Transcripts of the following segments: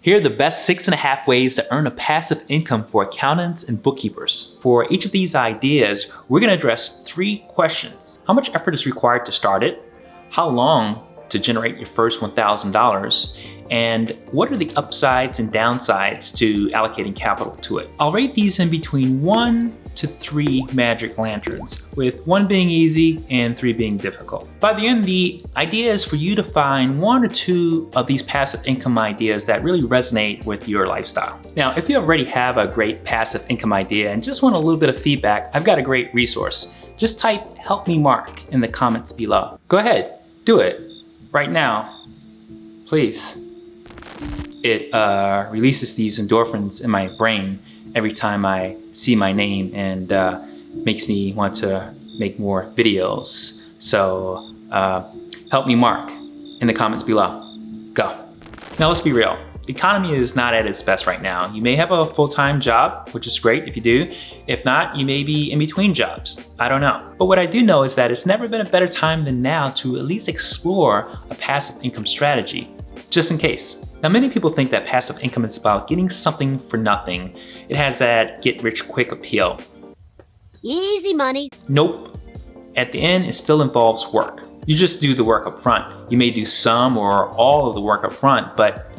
Here are the best 6.5 ways to earn a passive income for accountants and bookkeepers. For each of these ideas, we're going to address 3 questions. How much effort is required to start it? How long to generate your first $1,000? And what are the upsides and downsides to allocating capital to it? I'll rate these in between 1 to 3 magic lanterns, with 1 being easy and 3 being difficult. By the end, the idea is for you to find 1 or 2 of these passive income ideas that really resonate with your lifestyle. Now, if you already have a great passive income idea and just want a little bit of feedback, I've got a great resource. Just type "help me Mark" in the comments below. Go ahead, do it right now, please. It releases these endorphins in my brain every time I see my name and makes me want to make more videos. So help me Mark in the comments below. Go. Now let's be real. The economy is not at its best right now. You may have a full-time job, which is great if you do. If not, you may be in between jobs. I don't know. But what I do know is that it's never been a better time than now to at least explore a passive income strategy, just in case. Now, many people think that passive income is about getting something for nothing. It has that get-rich-quick appeal. Easy money. Nope. At the end, it still involves work. You just do the work up front. You may do some or all of the work up front, but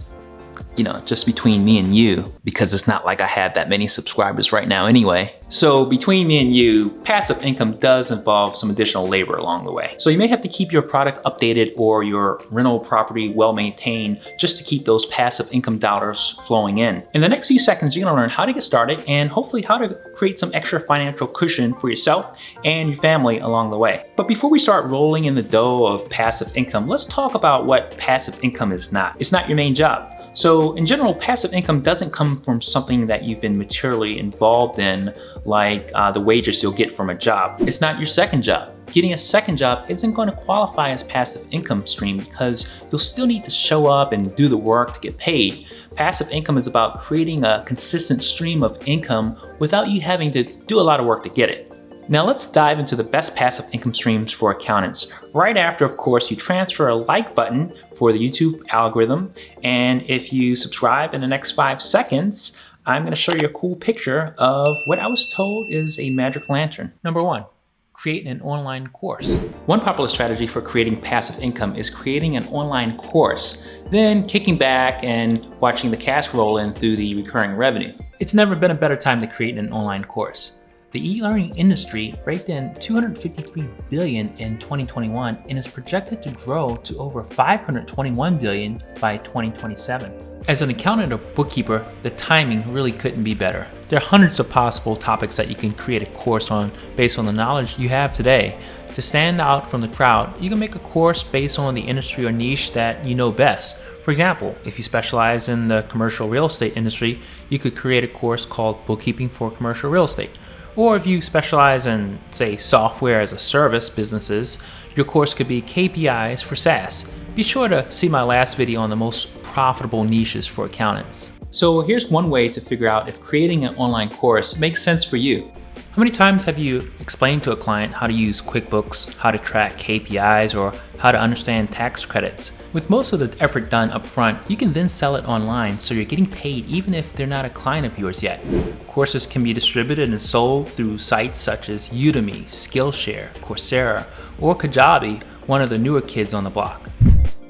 just between me and you, because it's not like I have that many subscribers right now anyway. So between me and you, passive income does involve some additional labor along the way. So you may have to keep your product updated or your rental property well maintained just to keep those passive income dollars flowing in. In the next few seconds, you're gonna learn how to get started and hopefully how to create some extra financial cushion for yourself and your family along the way. But before we start rolling in the dough of passive income, let's talk about what passive income is not. It's not your main job. So in general, passive income doesn't come from something that you've been materially involved in, like the wages you'll get from a job. It's not your second job. Getting a second job isn't going to qualify as passive income stream because you'll still need to show up and do the work to get paid. Passive income is about creating a consistent stream of income without you having to do a lot of work to get it. Now let's dive into the best passive income streams for accountants. Right after, of course, you transfer a like button for the YouTube algorithm. And if you subscribe in the next 5 seconds, I'm gonna show you a cool picture of what I was told is a magic lantern. Number 1, create an online course. One popular strategy for creating passive income is creating an online course, then kicking back and watching the cash roll in through the recurring revenue. It's never been a better time to create an online course. The e-learning industry raked in $253 billion in 2021 and is projected to grow to over $521 billion by 2027. As an accountant or bookkeeper, the timing really couldn't be better. There are hundreds of possible topics that you can create a course on based on the knowledge you have today. To stand out from the crowd, you can make a course based on the industry or niche that you know best. For example, if you specialize in the commercial real estate industry, you could create a course called Bookkeeping for Commercial Real Estate. Or if you specialize in, say, software as a service businesses, your course could be KPIs for SaaS. Be sure to see my last video on the most profitable niches for accountants. So here's one way to figure out if creating an online course makes sense for you. How many times have you explained to a client how to use QuickBooks, how to track KPIs, or how to understand tax credits? With most of the effort done up front, you can then sell it online so you're getting paid even if they're not a client of yours yet. Courses can be distributed and sold through sites such as Udemy, Skillshare, Coursera, or Kajabi, one of the newer kids on the block.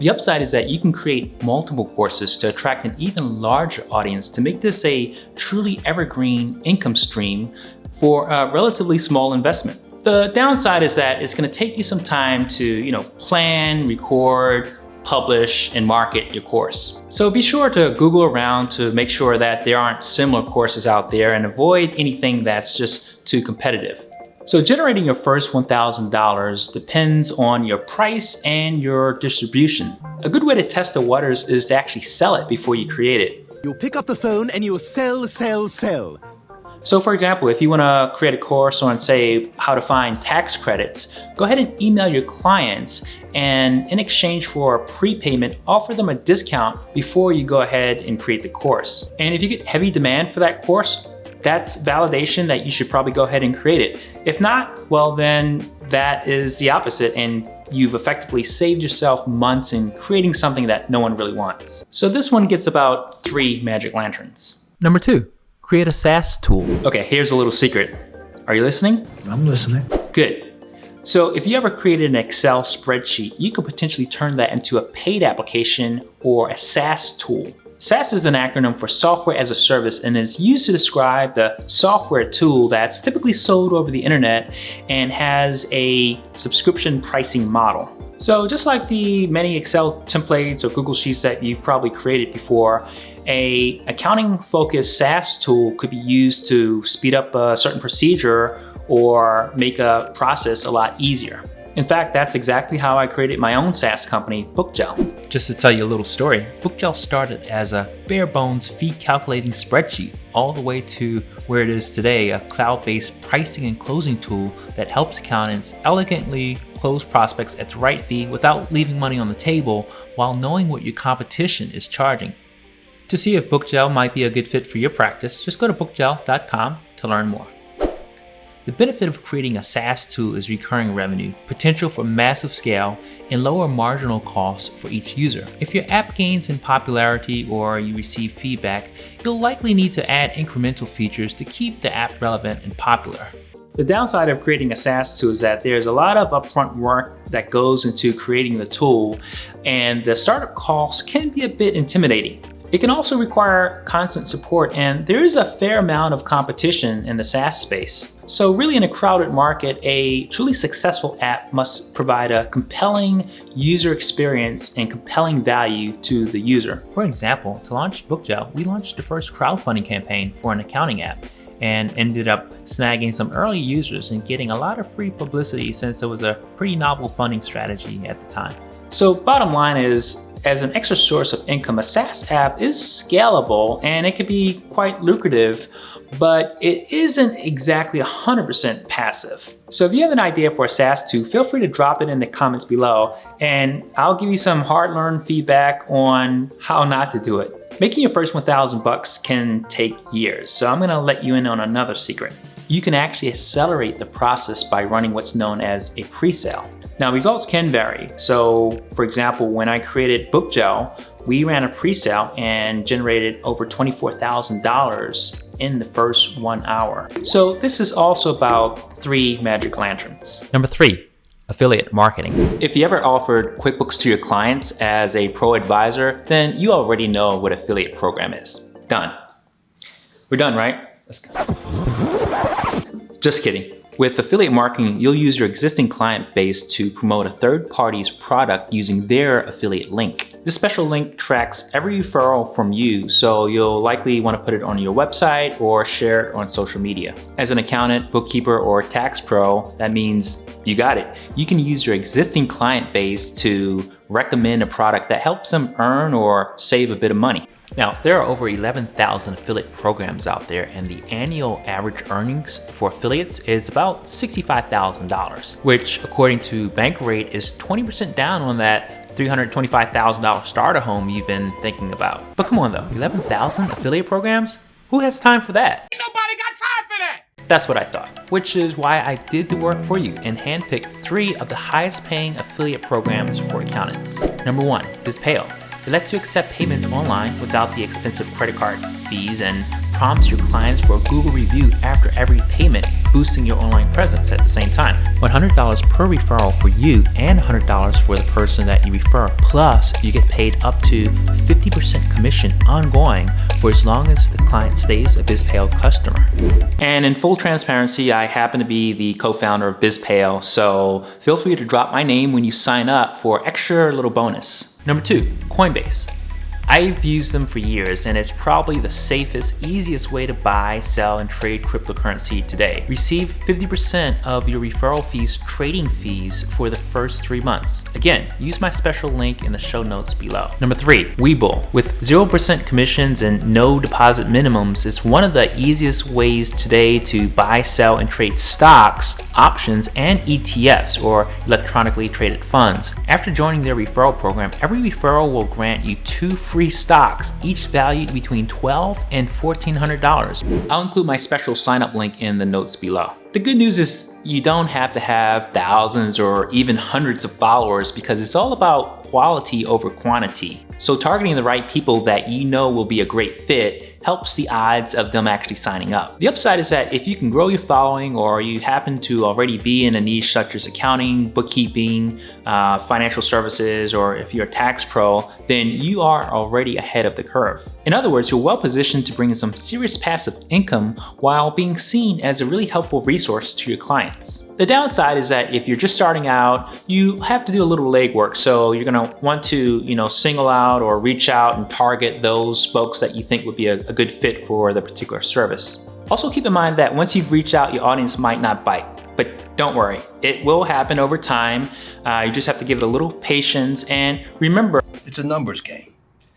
The upside is that you can create multiple courses to attract an even larger audience to make this a truly evergreen income stream for a relatively small investment. The downside is that it's going to take you some time to, plan, record, publish, and market your course. So be sure to Google around to make sure that there aren't similar courses out there and avoid anything that's just too competitive. So generating your first $1,000 depends on your price and your distribution. A good way to test the waters is to actually sell it before you create it. You'll pick up the phone and you'll sell. So for example, if you want to create a course on, say, how to find tax credits, go ahead and email your clients and in exchange for a prepayment, offer them a discount before you go ahead and create the course. And if you get heavy demand for that course, that's validation that you should probably go ahead and create it. If not, well then that is the opposite and you've effectively saved yourself months in creating something that no one really wants. So this one gets about 3 magic lanterns. Number 2, create a SaaS tool. Okay, here's a little secret. Are you listening? I'm listening. Good. So if you ever created an Excel spreadsheet, you could potentially turn that into a paid application or a SaaS tool. SaaS is an acronym for Software as a Service and is used to describe the software tool that's typically sold over the internet and has a subscription pricing model. So just like the many Excel templates or Google Sheets that you've probably created before, a accounting-focused SaaS tool could be used to speed up a certain procedure or make a process a lot easier. In fact, that's exactly how I created my own SaaS company, Bookgel. Just to tell you a little story, Bookgel started as a bare bones fee calculating spreadsheet all the way to where it is today, a cloud-based pricing and closing tool that helps accountants elegantly close prospects at the right fee without leaving money on the table while knowing what your competition is charging. To see if Bookgel might be a good fit for your practice, just go to bookgel.com to learn more. The benefit of creating a SaaS tool is recurring revenue, potential for massive scale, and lower marginal costs for each user. If your app gains in popularity or you receive feedback, you'll likely need to add incremental features to keep the app relevant and popular. The downside of creating a SaaS tool is that there's a lot of upfront work that goes into creating the tool, and the startup costs can be a bit intimidating. It can also require constant support, and there is a fair amount of competition in the SaaS space. So really in a crowded market, a truly successful app must provide a compelling user experience and compelling value to the user. For example, to launch Bookgel, we launched the first crowdfunding campaign for an accounting app and ended up snagging some early users and getting a lot of free publicity since it was a pretty novel funding strategy at the time. So bottom line is, as an extra source of income, a SaaS app is scalable and it can be quite lucrative, but it isn't exactly 100% passive. So if you have an idea for a SaaS tool, feel free to drop it in the comments below and I'll give you some hard-learned feedback on how not to do it. Making your first 1,000 bucks can take years, so I'm gonna let you in on another secret. You can actually accelerate the process by running what's known as a pre-sale. Now, results can vary. So, for example, when I created Bookgel, we ran a pre-sale and generated over $24,000 in the first 1 hour. So this is also about 3 magic lanterns. Number 3, affiliate marketing. If you ever offered QuickBooks to your clients as a pro advisor, then you already know what affiliate program is. Done. We're done, right? Let's go. Just kidding. With affiliate marketing, you'll use your existing client base to promote a third party's product using their affiliate link. This special link tracks every referral from you, so you'll likely want to put it on your website or share it on social media. As an accountant, bookkeeper, or tax pro, that means you got it. You can use your existing client base to recommend a product that helps them earn or save a bit of money. Now, there are over 11,000 affiliate programs out there, and the annual average earnings for affiliates is about $65,000, which according to Bankrate is 20% down on that $325,000 starter home you've been thinking about. But come on though, 11,000 affiliate programs? Who has time for that? Ain't nobody got time for that! That's what I thought, which is why I did the work for you and handpicked 3 of the highest paying affiliate programs for accountants. Number 1, BizPayo. It lets you accept payments online without the expensive credit card fees and prompts your clients for a Google review after every payment, boosting your online presence at the same time. $100 per referral for you and $100 for the person that you refer. Plus, you get paid up to 50% commission ongoing for as long as the client stays a BizPayo customer. And in full transparency, I happen to be the co-founder of BizPayo, so feel free to drop my name when you sign up for extra little bonus. Number 2, Coinbase. I've used them for years and it's probably the safest, easiest way to buy, sell, and trade cryptocurrency today. Receive 50% of your referral fees, trading fees for the first 3 months. Again, use my special link in the show notes below. Number 3, Webull. With 0% commissions and no deposit minimums, it's one of the easiest ways today to buy, sell, and trade stocks, options, and ETFs, or electronically traded funds. After joining their referral program, every referral will grant you 2 free stocks, each valued between $1,200 and $1,400. I'll include my special sign-up link in the notes below. The good news is you don't have to have thousands or even hundreds of followers because it's all about quality over quantity. So targeting the right people that you know will be a great fit helps the odds of them actually signing up. The upside is that if you can grow your following or you happen to already be in a niche such as accounting, bookkeeping, financial services, or if you're a tax pro, then you are already ahead of the curve. In other words, you're well positioned to bring in some serious passive income while being seen as a really helpful resource to your clients. The downside is that if you're just starting out, you have to do a little legwork. So you're gonna want to, single out or reach out and target those folks that you think would be a good fit for the particular service. Also keep in mind that once you've reached out, your audience might not bite. But don't worry, it will happen over time. You just have to give it a little patience and remember, it's a numbers game.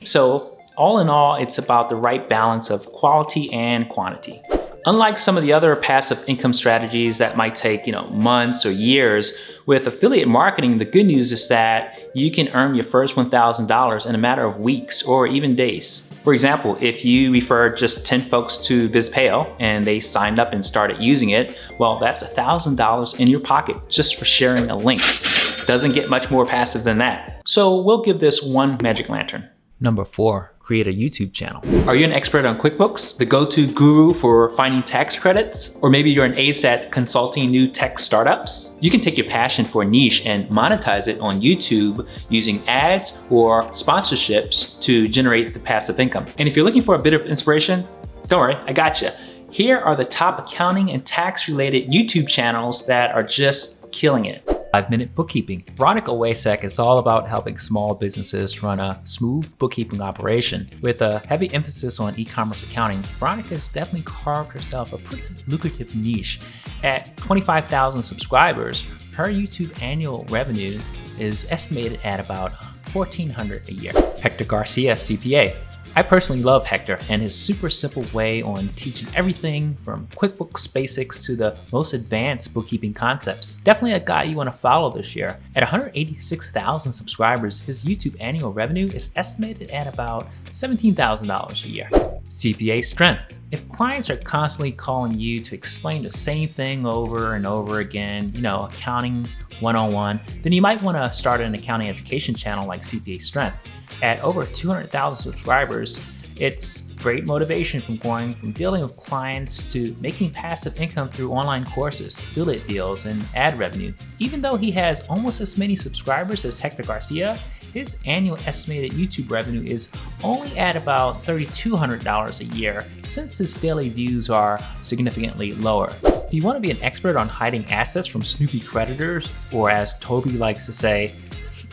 So all in all, it's about the right balance of quality and quantity. Unlike some of the other passive income strategies that might take, months or years, with affiliate marketing, the good news is that you can earn your first $1,000 in a matter of weeks or even days. For example, if you refer just 10 folks to BizPayo and they signed up and started using it, well, that's $1,000 in your pocket just for sharing a link. Doesn't get much more passive than that. So we'll give this one magic lantern. Number 4, create a YouTube channel. Are you an expert on QuickBooks, the go-to guru for finding tax credits? Or maybe you're an ace at consulting new tech startups? You can take your passion for a niche and monetize it on YouTube using ads or sponsorships to generate the passive income. And if you're looking for a bit of inspiration, don't worry, I got you. Here are the top accounting and tax related YouTube channels that are just killing it. 5-Minute Bookkeeping. Veronica Wasek is all about helping small businesses run a smooth bookkeeping operation. With a heavy emphasis on e-commerce accounting, Veronica has definitely carved herself a pretty lucrative niche. At 25,000 subscribers, her YouTube annual revenue is estimated at about $1,400 a year. Hector Garcia, CPA. I personally love Hector and his super simple way on teaching everything from QuickBooks basics to the most advanced bookkeeping concepts. Definitely a guy you want to follow this year. At 186,000 subscribers, his YouTube annual revenue is estimated at about $17,000 a year. CPA Strength. If clients are constantly calling you to explain the same thing over and over again, accounting 101, then you might want to start an accounting education channel like CPA Strength. At over 200,000 subscribers, it's great motivation from going from dealing with clients to making passive income through online courses, affiliate deals, and ad revenue. Even though he has almost as many subscribers as Hector Garcia, his annual estimated YouTube revenue is only at about $3,200 a year since his daily views are significantly lower. If you want to be an expert on hiding assets from snoopy creditors, or as Toby likes to say,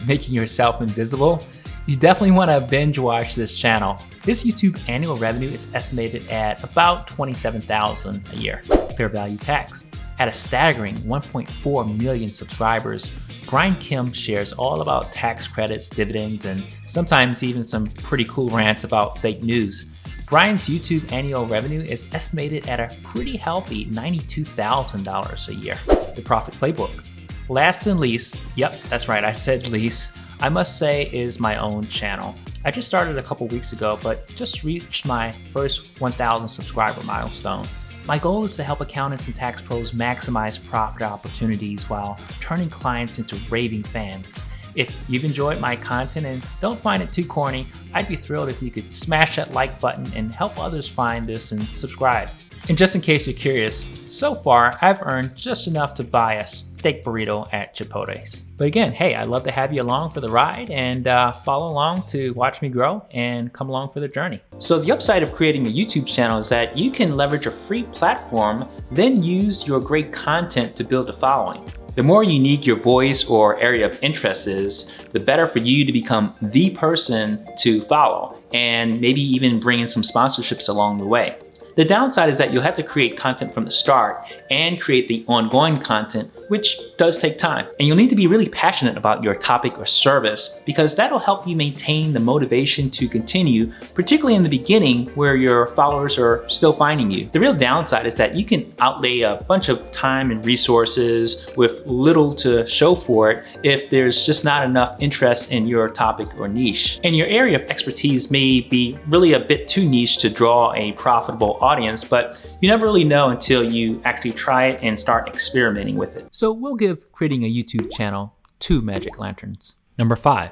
making yourself invisible, you definitely want to binge watch this channel. This YouTube annual revenue is estimated at about $27,000 a year. Fair Value Tax. At a staggering 1.4 million subscribers, Brian Kim shares all about tax credits, dividends, and sometimes even some pretty cool rants about fake news. Brian's YouTube annual revenue is estimated at a pretty healthy $92,000 a year. The Profit Playbook. Last and least, yep, that's right, I said least, I must say is my own channel. I just started a couple weeks ago, but just reached my first 1,000 subscriber milestone. My goal is to help accountants and tax pros maximize profit opportunities while turning clients into raving fans. If you've enjoyed my content and don't find it too corny, I'd be thrilled if you could smash that like button and help others find this and subscribe. And just in case you're curious, so far I've earned just enough to buy a steak burrito at Chipotle's. But again, hey, I'd love to have you along for the ride and follow along to watch me grow and come along for the journey. So the upside of creating a YouTube channel is that you can leverage a free platform, then use your great content to build a following. The more unique your voice or area of interest is, the better for you to become the person to follow and maybe even bring in some sponsorships along the way. The downside is that you'll have to create content from the start and create the ongoing content, which does take time. And you'll need to be really passionate about your topic or service because that'll help you maintain the motivation to continue, particularly in the beginning where your followers are still finding you. The real downside is that you can outlay a bunch of time and resources with little to show for it if there's just not enough interest in your topic or niche. And your area of expertise may be really a bit too niche to draw a profitable audience, but you never really know until you actually try it and start experimenting with it. So we'll give creating a YouTube channel 2 magic lanterns. Number 5,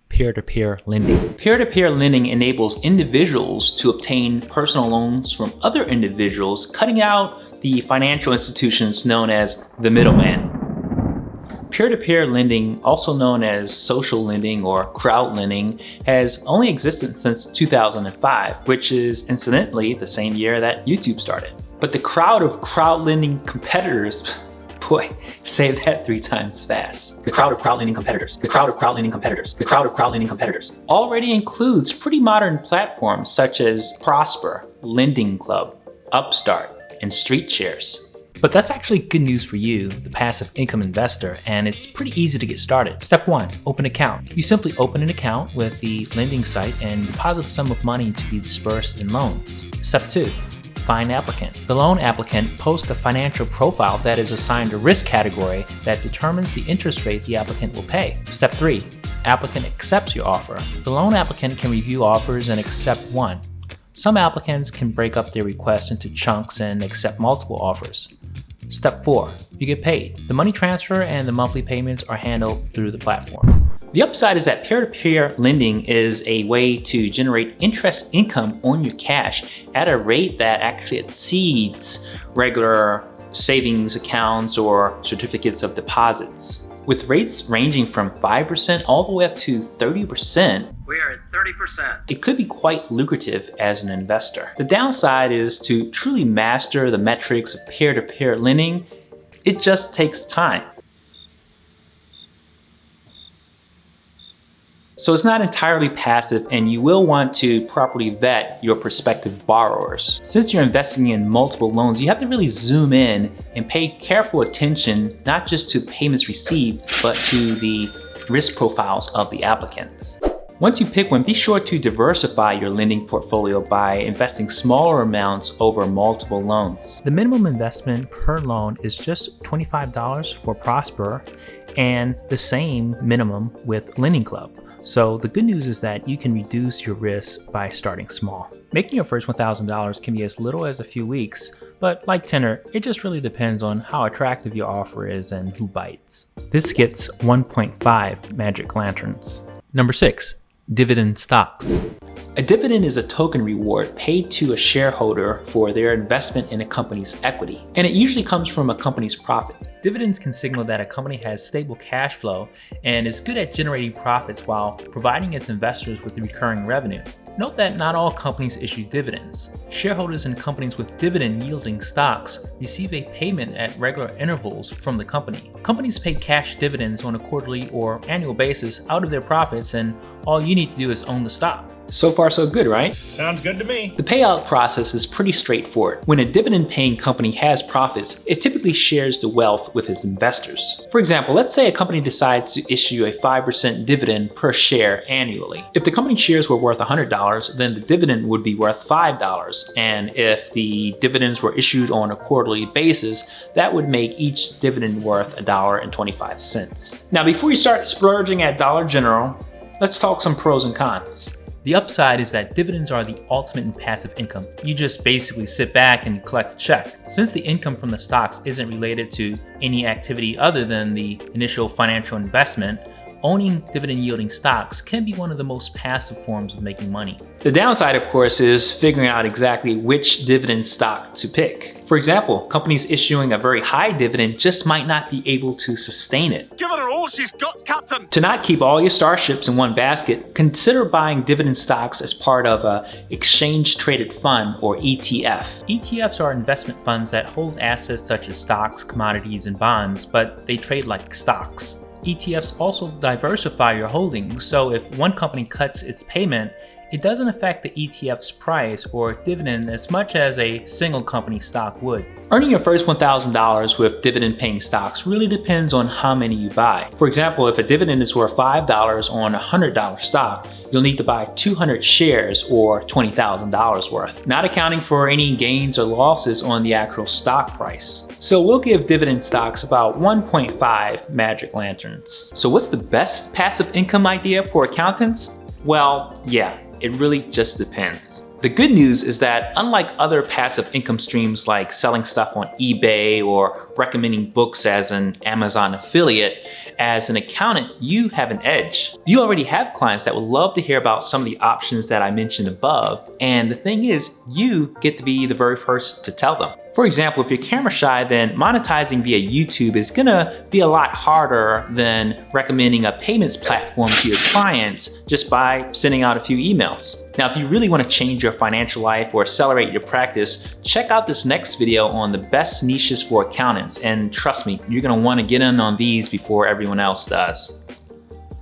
peer-to-peer lending. Peer-to-peer lending enables individuals to obtain personal loans from other individuals, cutting out the financial institutions known as the middleman. Peer-to-peer lending, also known as social lending or crowd lending, has only existed since 2005, which is incidentally the same year that YouTube started. But the crowd of crowd lending competitors, boy, say that 3 times fast. The crowd of crowd lending competitors, the crowd of crowd lending competitors, the crowd of crowd lending competitors, already includes pretty modern platforms such as Prosper, Lending Club, Upstart, and StreetShares. But that's actually good news for you, the passive income investor, and it's pretty easy to get started. Step 1, open account. You simply open an account with the lending site and deposit a sum of money to be dispersed in loans. Step 2, find applicant. The loan applicant posts a financial profile that is assigned a risk category that determines the interest rate the applicant will pay. Step 3, applicant accepts your offer. The loan applicant can review offers and accept one. Some applicants can break up their requests into chunks and accept multiple offers. Step 4, you get paid. The money transfer and the monthly payments are handled through the platform. The upside is that peer-to-peer lending is a way to generate interest income on your cash at a rate that actually exceeds regular savings accounts or certificates of deposits. With rates ranging from 5% all the way up to 30%, we are at 30%. It could be quite lucrative as an investor. The downside is to truly master the metrics of peer-to-peer lending, it just takes time. So it's not entirely passive, and you will want to properly vet your prospective borrowers. Since you're investing in multiple loans, you have to really zoom in and pay careful attention, not just to the payments received, but to the risk profiles of the applicants. Once you pick one, be sure to diversify your lending portfolio by investing smaller amounts over multiple loans. The minimum investment per loan is just $25 for Prosper and the same minimum with Lending Club. So the good news is that you can reduce your risk by starting small. Making your first $1,000 can be as little as a few weeks, but like Tenor, it just really depends on how attractive your offer is and who bites. This gets 1.5 magic lanterns. Number 6, Dividend Stocks. A dividend is a token reward paid to a shareholder for their investment in a company's equity, and it usually comes from a company's profit. Dividends can signal that a company has stable cash flow and is good at generating profits while providing its investors with recurring revenue. Note that not all companies issue dividends. Shareholders in companies with dividend-yielding stocks receive a payment at regular intervals from the company. Companies pay cash dividends on a quarterly or annual basis out of their profits, and all you need to do is own the stock. So far so good, right? Sounds good to me. The payout process is pretty straightforward. When a dividend-paying company has profits, it typically shares the wealth with its investors. For example, let's say a company decides to issue a 5% dividend per share annually. If the company shares were worth $100, then the dividend would be worth $5. And if the dividends were issued on a quarterly basis, that would make each dividend worth $1.25. Now, before you start splurging at Dollar General, let's talk some pros and cons. The upside is that dividends are the ultimate in passive income. You just basically sit back and collect a check. Since the income from the stocks isn't related to any activity other than the initial financial investment, owning dividend-yielding stocks can be one of the most passive forms of making money. The downside, of course, is figuring out exactly which dividend stock to pick. For example, companies issuing a very high dividend just might not be able to sustain it. Give her all she's got, Captain! To not keep all your starships in one basket, consider buying dividend stocks as part of an exchange-traded fund or ETF. ETFs are investment funds that hold assets such as stocks, commodities, and bonds, but they trade like stocks. ETFs also diversify your holdings, so if one company cuts its payment, it doesn't affect the ETF's price or dividend as much as a single company stock would. Earning your first $1,000 with dividend-paying stocks really depends on how many you buy. For example, if a dividend is worth $5 on a $100 stock, you'll need to buy 200 shares or $20,000 worth, not accounting for any gains or losses on the actual stock price. So we'll give dividend stocks about 1.5 magic lanterns. So what's the best passive income idea for accountants? Well, yeah, it really just depends. The good news is that unlike other passive income streams like selling stuff on eBay or recommending books as an Amazon affiliate, as an accountant, you have an edge. You already have clients that would love to hear about some of the options that I mentioned above, and the thing is, you get to be the very first to tell them. For example, if you're camera shy, then monetizing via YouTube is gonna be a lot harder than recommending a payments platform to your clients just by sending out a few emails. Now, if you really want to change your financial life or accelerate your practice, check out this next video on the best niches for accountants. And trust me, you're going to want to get in on these before everyone else does.